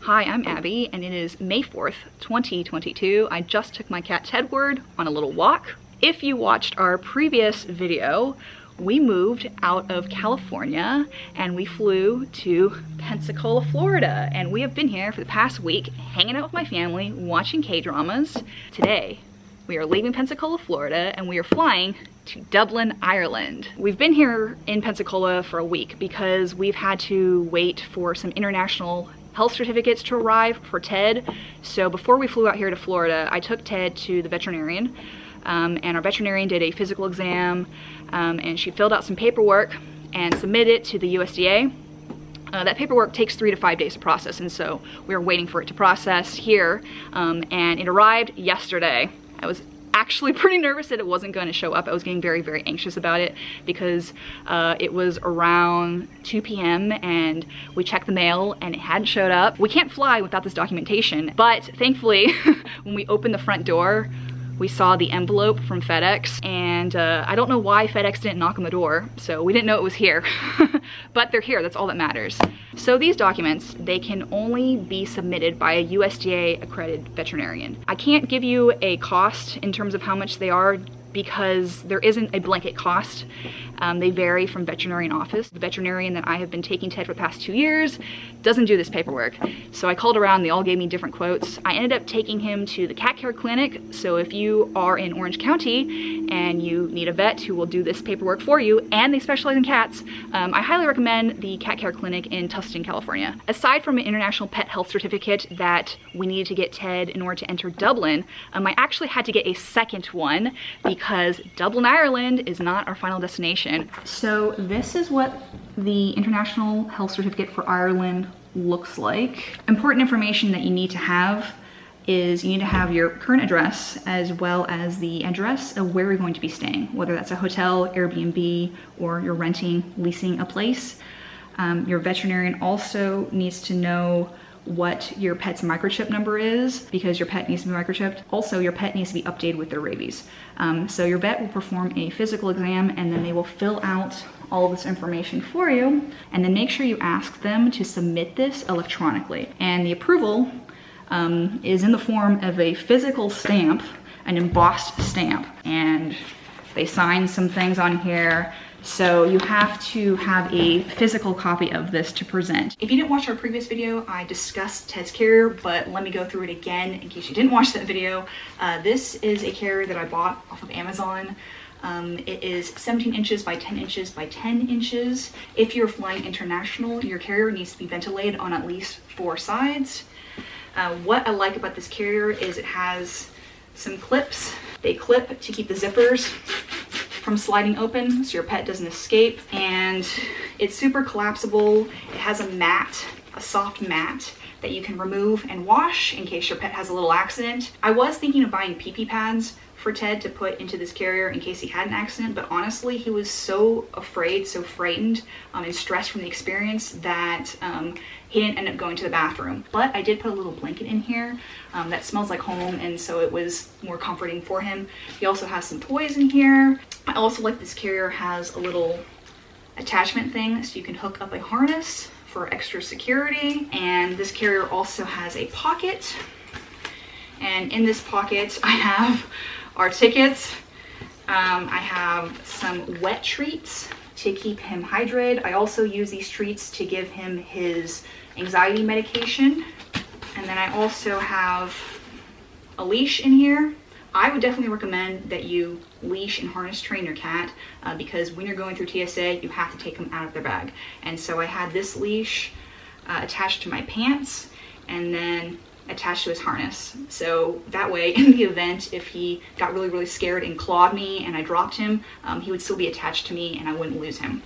Hi, I'm Abby, and it is May 4th, 2022. I just took my cat Tedward on a little walk. If you watched our previous video, we moved out of California and we flew to Pensacola, Florida. And we have been here for the past week, hanging out with my family, watching K-dramas. Today, we are leaving Pensacola, Florida, and we are flying to Dublin, Ireland. We've been here in Pensacola for a week because we've had to wait for some international health certificates to arrive for Ted. So before we flew out here to Florida, I took Ted to the veterinarian, and our veterinarian did a physical exam, and she filled out some paperwork and submitted it to the USDA. That paperwork takes 3 to 5 days to process, and so we were waiting for it to process here, and it arrived yesterday. I was actually pretty nervous that it wasn't going to show up. I was getting very, very anxious about it because it was around 2 p.m. and we checked the mail and it hadn't showed up. We can't fly without this documentation, but thankfully when we opened the front door, we saw the envelope from FedEx, and I don't know why FedEx didn't knock on the door, so we didn't know it was here. But they're here, that's all that matters. So these documents, they can only be submitted by a USDA accredited veterinarian. I can't give you a cost in terms of how much they are because there isn't a blanket cost. They vary from veterinarian office. The veterinarian that I have been taking Ted for the past 2 years doesn't do this paperwork. So I called around, they all gave me different quotes. I ended up taking him to the cat care clinic. So if you are in Orange County and you need a vet who will do this paperwork for you, and they specialize in cats, I highly recommend the cat care clinic in Tustin, California. Aside from an international pet health certificate that we needed to get Ted in order to enter Dublin, I actually had to get a second one because Dublin, Ireland is not our final destination. So this is what the international health certificate for Ireland looks like. Important information that you need to have is you need to have your current address as well as the address of where you're going to be staying, whether that's a hotel, Airbnb, or you're renting, leasing a place. Your veterinarian also needs to know what your pet's microchip number is because your pet needs to be microchipped. Also, your pet needs to be updated with their rabies. So your vet will perform a physical exam and then they will fill out all of this information for you, and then make sure you ask them to submit this electronically. And the approval is in the form of a physical stamp, an embossed stamp, and they sign some things on here. So you have to have a physical copy of this to present. If you didn't watch our previous video, I discussed Ted's carrier, but let me go through it again in case you didn't watch that video. This is a carrier that I bought off of Amazon. It is 17 inches by 10 inches by 10 inches. If you're flying international, your carrier needs to be ventilated on at least 4 sides. What I like about this carrier is it has some clips. They clip to keep the zippers from sliding open so your pet doesn't escape, and it's super collapsible. It has a mat, a soft mat that you can remove and wash in case your pet has a little accident. I was thinking of buying pee-pee pads for Ted to put into this carrier in case he had an accident, but honestly he was so afraid, so frightened and stressed from the experience that he didn't end up going to the bathroom. But I did put a little blanket in here that smells like home, and so it was more comforting for him. He also has some toys in here. I also like this carrier has a little attachment thing so you can hook up a harness for extra security. And this carrier also has a pocket, and in this pocket I have our tickets. I have some wet treats to keep him hydrated. I also use these treats to give him his anxiety medication. And then I also have a leash in here. I would definitely recommend that you leash and harness train your cat because when you're going through TSA, you have to take them out of their bag. And so I had this leash attached to my pants and then attached to his harness. So that way, in the event if he got really, really scared and clawed me and I dropped him, he would still be attached to me and I wouldn't lose him.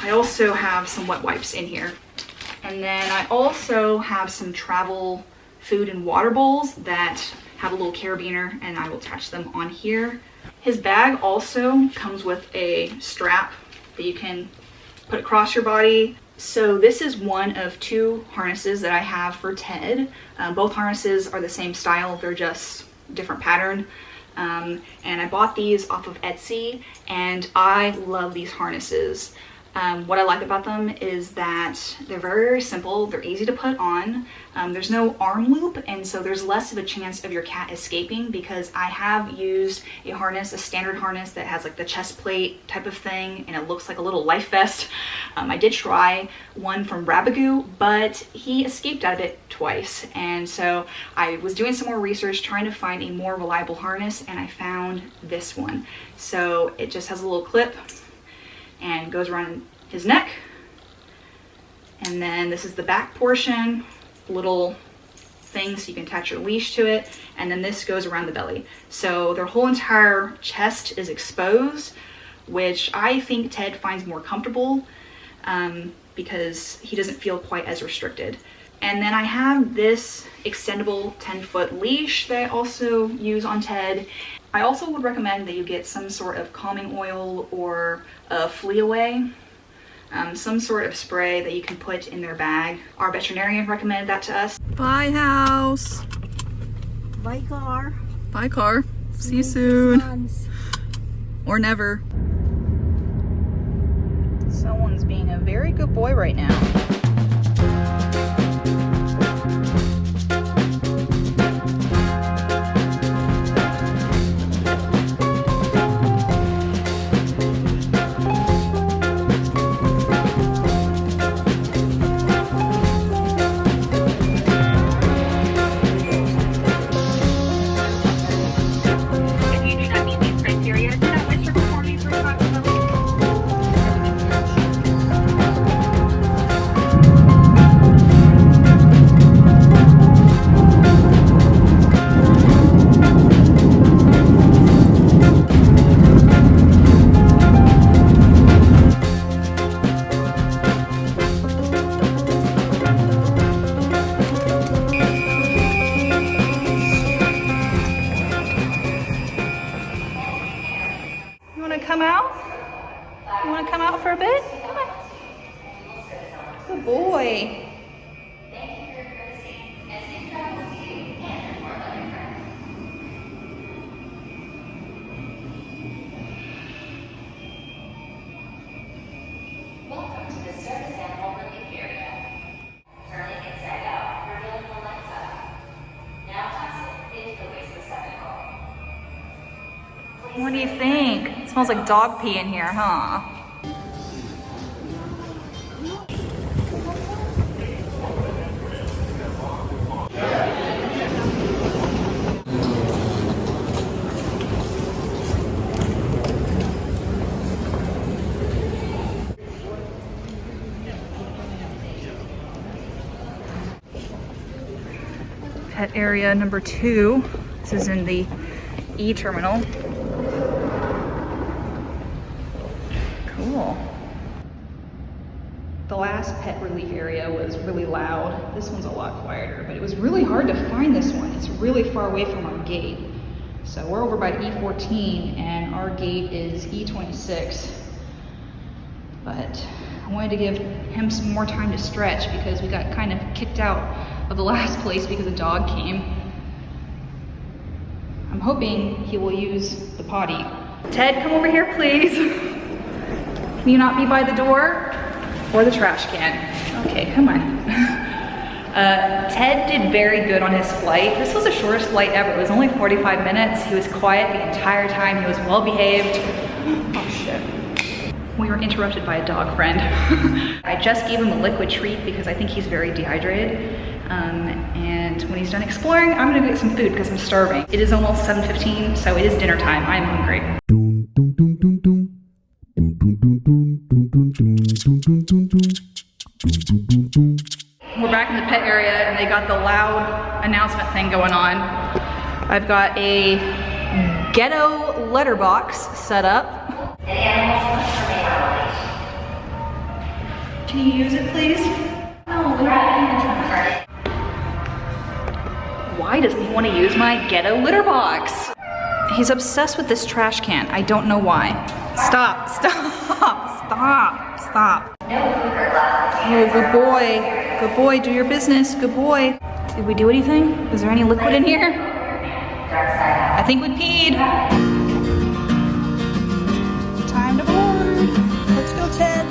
I also have some wet wipes in here. And then I also have some travel food and water bowls that have a little carabiner, and I will attach them on here. His bag also comes with a strap that you can put across your body. So this is one of 2 harnesses that I have for Ted. Both harnesses are the same style, they're just different pattern. And I bought these off of Etsy, and I love these harnesses. What I like about them is that they're very, very simple. They're easy to put on. There's no arm loop, and so there's less of a chance of your cat escaping, because I have used a harness, a standard harness that has like the chest plate type of thing, and it looks like a little life vest. I did try one from Rabagoo, but he escaped out of it twice. And so I was doing some more research trying to find a more reliable harness, and I found this one. So it just has a little clip and goes around his neck, and then this is the back portion, little thing so you can attach your leash to it, and then this goes around the belly. So their whole entire chest is exposed, which I think Ted finds more comfortable because he doesn't feel quite as restricted. And then I have this extendable 10-foot leash that I also use on Ted. I also would recommend that you get some sort of calming oil or a flea away, some sort of spray that you can put in their bag. Our veterinarian recommended that to us. Bye house. Bye car. Bye car. See you soon. Or never. Someone's being a very good boy right now. Come out? You want to come out for a bit? Come on. Good boy. Welcome to the service animal relief area. Turning inside out, revealing the lens up. Now toss it into the waste receptacle. What do you think? It smells like dog pee in here, huh? Pet area number 2. This is in the E terminal. Cool. The last pet relief area was really loud. This one's a lot quieter, but it was really hard to find this one. It's really far away from our gate. So we're over by E14 and our gate is E26. But I wanted to give him some more time to stretch because we got kind of kicked out of the last place because a dog came. I'm hoping he will use the potty. Ted, come over here, please. Can you not be by the door or the trash can? Okay, come on. Ted did very good on his flight. This was the shortest flight ever. It was only 45 minutes. He was quiet the entire time. He was well behaved. Oh shit. We were interrupted by a dog friend. I just gave him a liquid treat because I think he's very dehydrated. And when he's done exploring, I'm gonna go get some food because I'm starving. It is almost 7:15, so it is dinner time. I'm hungry. We're back in the pet area and they got the loud announcement thing going on. I've got a ghetto letterbox set up. Can you use it, please? No, we don't. Why doesn't he want to use my ghetto litter box? He's obsessed with this trash can. I don't know why. Stop, stop, stop, stop. Oh, good boy. Good boy, do your business. Good boy. Did we do anything? Is there any liquid in here? I think we peed. Time to board. Let's go, Ted.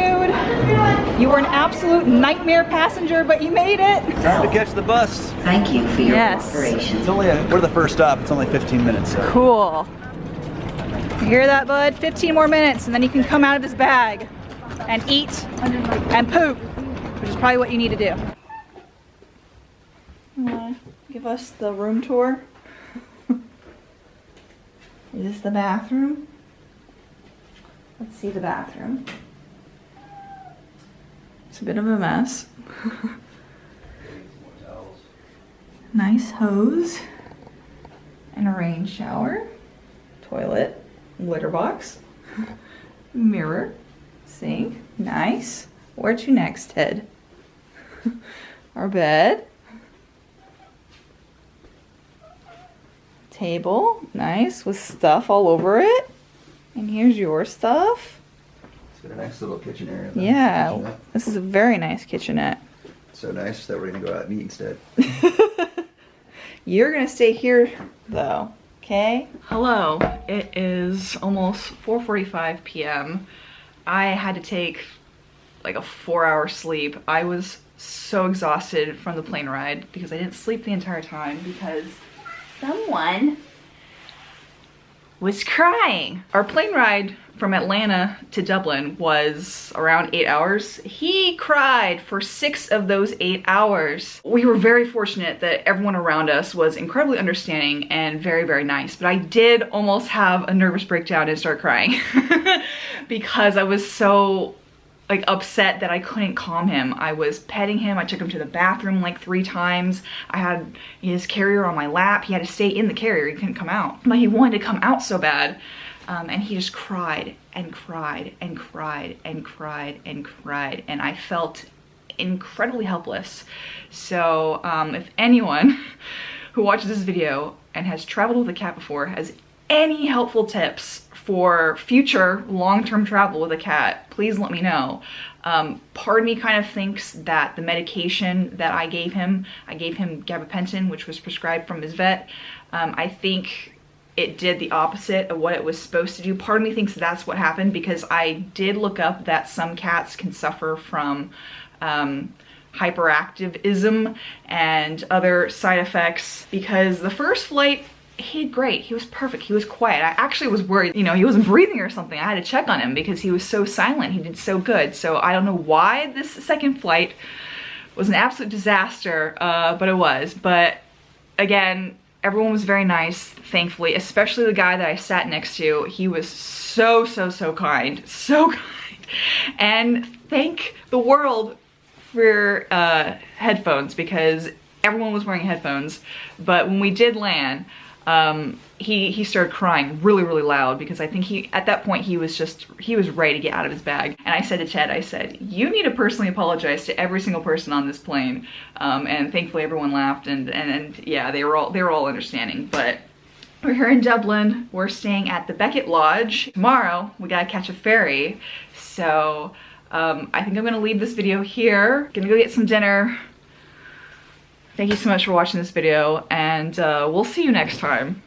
dude. You were an absolute nightmare passenger, but you made it. Time to catch the bus. Thank you for your Yes. cooperation. It's only we're the first stop. It's only 15 minutes. So. Cool. You hear that, bud? 15 more minutes, and then you can come out of this bag and eat and poop, which is probably what you need to do. You wanna give us the room tour? Is this the bathroom? Let's see the bathroom. It's a bit of a mess. Nice hose and a rain shower, toilet, litter box, mirror, sink, nice. Where to next, Ted? Our bed. Table, nice, with stuff all over it. And here's your stuff. It's got a nice little kitchen area. Yeah, Kitchenette. this is a very nice kitchenette. So nice that we're gonna go out and eat instead. You're gonna stay here though, okay? Hello, it is almost 4:45 p.m. I had to take like a 4-hour sleep. I was so exhausted from the plane ride because I didn't sleep the entire time because someone was crying. Our plane ride from Atlanta to Dublin was around 8 hours. He cried for 6 of those 8 hours. We were very fortunate that everyone around us was incredibly understanding and very, very nice, but I did almost have a nervous breakdown and start crying because I was so like upset that I couldn't calm him. I was petting him. I took him to the bathroom like 3 times. I had his carrier on my lap. He had to stay in the carrier. He couldn't come out. But he wanted to come out so bad. And he just cried and cried and cried and cried and cried. And I felt incredibly helpless. So if anyone who watches this video and has traveled with a cat before has any helpful tips for future long-term travel with a cat, please let me know. Part of me kind of thinks that the medication that I gave him gabapentin, which was prescribed from his vet. I think it did the opposite of what it was supposed to do. Part of me thinks that's what happened because I did look up that some cats can suffer from hyperactivism and other side effects because the first flight, he did great. He was perfect. He was quiet. I actually was worried, you know, he wasn't breathing or something. I had to check on him because he was so silent. He did so good. So I don't know why this second flight was an absolute disaster, but it was. But again, everyone was very nice, thankfully, especially the guy that I sat next to. He was so, so, so kind. So kind. And thank the world for headphones because everyone was wearing headphones. But when we did land, he started crying really, really loud because I think at that point he was ready to get out of his bag. And I said to Ted, I said, you need to personally apologize to every single person on this plane. And thankfully everyone laughed and yeah, they were all understanding. But we're here in Dublin. We're staying at the Beckett Lodge. Tomorrow we gotta catch a ferry. So I think I'm gonna leave this video here. Gonna go get some dinner. Thank you so much for watching this video, and we'll see you next time.